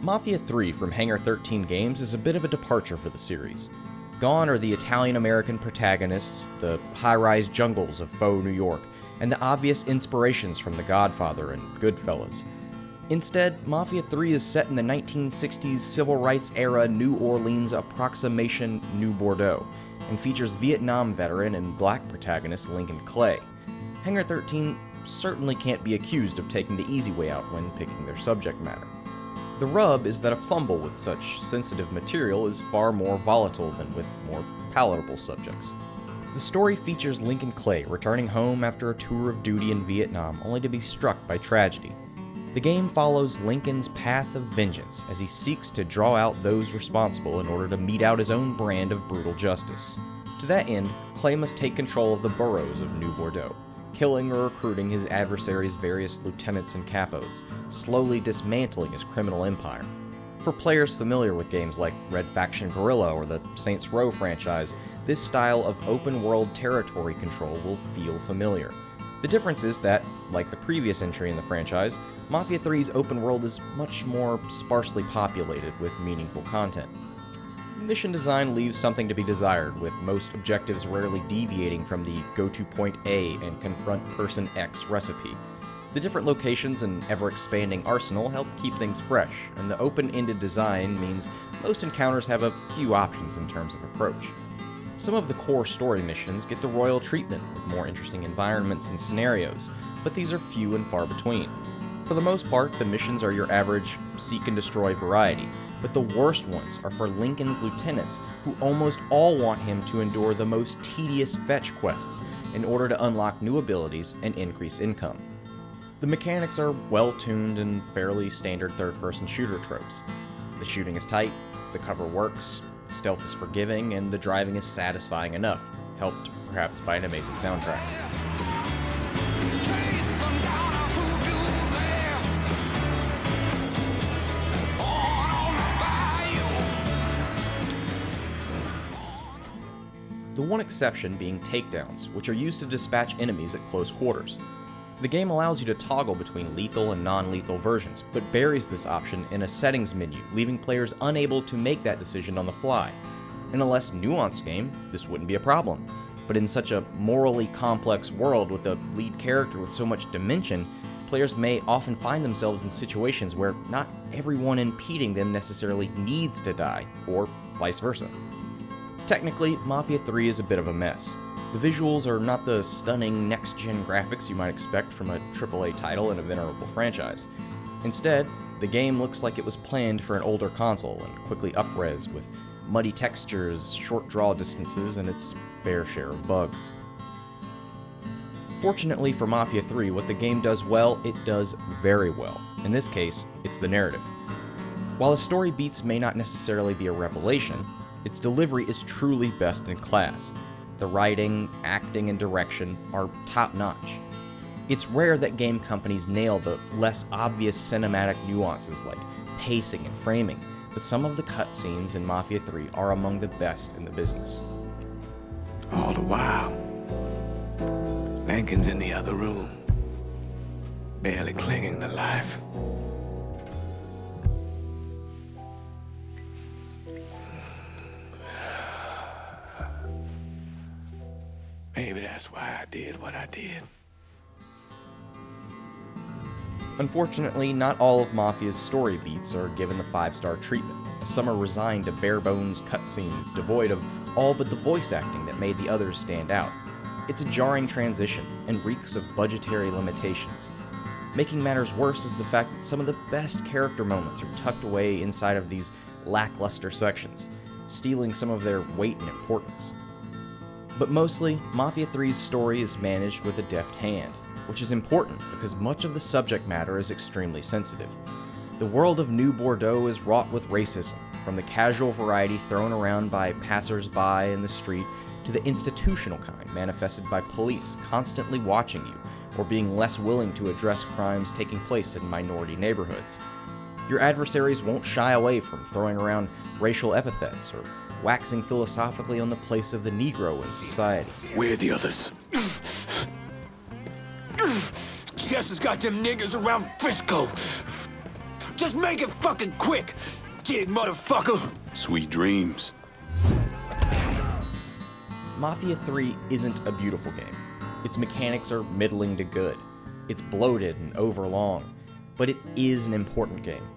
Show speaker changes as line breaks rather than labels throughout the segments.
Mafia 3 from Hangar 13 Games is a bit of a departure for the series. Gone are the Italian-American protagonists, the high-rise jungles of faux New York, and the obvious inspirations from The Godfather and Goodfellas. Instead, Mafia 3 is set in the 1960s civil rights era New Orleans approximation New Bordeaux, and features Vietnam veteran and black protagonist Lincoln Clay. Hangar 13 certainly can't be accused of taking the easy way out when picking their subject matter. The rub is that a fumble with such sensitive material is far more volatile than with more palatable subjects. The story features Lincoln Clay returning home after a tour of duty in Vietnam only to be struck by tragedy. The game follows Lincoln's path of vengeance as he seeks to draw out those responsible in order to mete out his own brand of brutal justice. To that end, Clay must take control of the boroughs of New Bordeaux, killing or recruiting his adversary's various lieutenants and capos, slowly dismantling his criminal empire. For players familiar with games like Red Faction Guerrilla or the Saints Row franchise, this style of open-world territory control will feel familiar. The difference is that, like the previous entry in the franchise, Mafia 3's open world is much more sparsely populated with meaningful content. Mission design leaves something to be desired, with most objectives rarely deviating from the go-to point A and confront person X recipe. The different locations and ever-expanding arsenal help keep things fresh, and the open-ended design means most encounters have a few options in terms of approach. Some of the core story missions get the royal treatment with more interesting environments and scenarios, but these are few and far between. For the most part, the missions are your average seek and destroy variety, but the worst ones are for Lincoln's lieutenants, who almost all want him to endure the most tedious fetch quests in order to unlock new abilities and increase income. The mechanics are well-tuned and fairly standard third-person shooter tropes. The shooting is tight, the cover works, stealth is forgiving, and the driving is satisfying enough, helped perhaps by an amazing soundtrack. The one exception being takedowns, which are used to dispatch enemies at close quarters. The game allows you to toggle between lethal and non-lethal versions, but buries this option in a settings menu, leaving players unable to make that decision on the fly. In a less nuanced game, this wouldn't be a problem, but in such a morally complex world with a lead character with so much dimension, players may often find themselves in situations where not everyone impeding them necessarily needs to die, or vice versa. Technically, Mafia 3 is a bit of a mess. The visuals are not the stunning next-gen graphics you might expect from a AAA title in a venerable franchise. Instead, the game looks like it was planned for an older console and quickly up-res with muddy textures, short draw distances, and its fair share of bugs. Fortunately for Mafia 3, what the game does well, it does very well. In this case, it's the narrative. While the story beats may not necessarily be a revelation, its delivery is truly best in class. The writing, acting, and direction are top-notch. It's rare that game companies nail the less obvious cinematic nuances like pacing and framing, but some of the cutscenes in Mafia 3 are among the best in the business.
All the while, Lincoln's in the other room, barely clinging to life. Maybe that's why I did what I did.
Unfortunately, not all of Mafia's story beats are given the 5-star treatment, as some are resigned to bare-bones cutscenes devoid of all but the voice acting that made the others stand out. It's a jarring transition, and reeks of budgetary limitations. Making matters worse is the fact that some of the best character moments are tucked away inside of these lackluster sections, stealing some of their weight and importance. But mostly, Mafia 3's story is managed with a deft hand, which is important because much of the subject matter is extremely sensitive. The world of New Bordeaux is wrought with racism, from the casual variety thrown around by passers-by in the street to the institutional kind manifested by police constantly watching you or being less willing to address crimes taking place in minority neighborhoods. Your adversaries won't shy away from throwing around racial epithets or waxing philosophically on the place of the Negro in society.
Where are the others? Jess has got them niggas around Frisco. Just make it fucking quick! Dig, motherfucker! Sweet dreams.
Mafia 3 isn't a beautiful game. Its mechanics are middling to good. It's bloated and overlong, but it is an important game.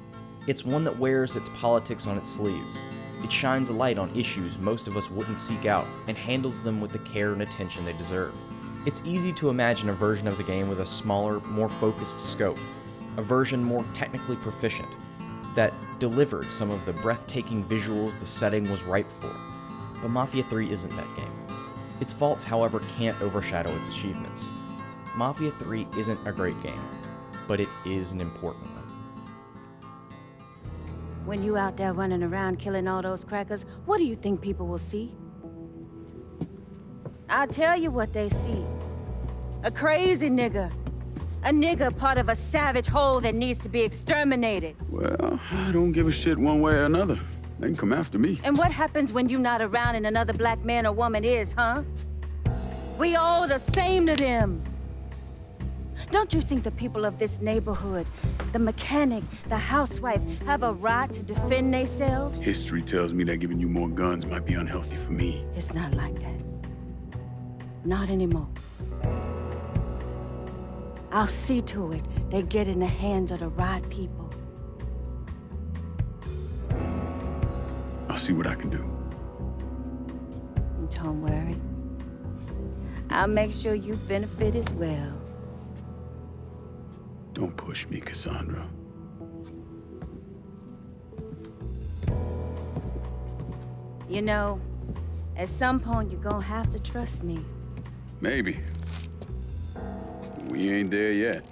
It's one that wears its politics on its sleeves. It shines a light on issues most of us wouldn't seek out and handles them with the care and attention they deserve. It's easy to imagine a version of the game with a smaller, more focused scope, a version more technically proficient, that delivered some of the breathtaking visuals the setting was ripe for. But Mafia 3 isn't that game. Its faults, however, can't overshadow its achievements. Mafia 3 isn't a great game, but it is an important one.
When you out there running around killing all those crackers, what do you think people will see? I'll tell you what they see. A crazy nigga. A nigga part of a savage whole that needs to be exterminated.
Well, I don't give a shit one way or another. They can come after me.
And what happens when you're not around and another black man or woman is, huh? We all the same to them. Don't you think the people of this neighborhood, the mechanic, the housewife, have a right to defend themselves?
History tells me that giving you more guns might be unhealthy for me.
It's not like that. Not anymore. I'll see to it they get in the hands of the right people.
I'll see what I can do.
Don't worry. I'll make sure you benefit as well.
Don't push me, Cassandra.
You know, at some point you're gonna have to trust me.
Maybe. We ain't there yet.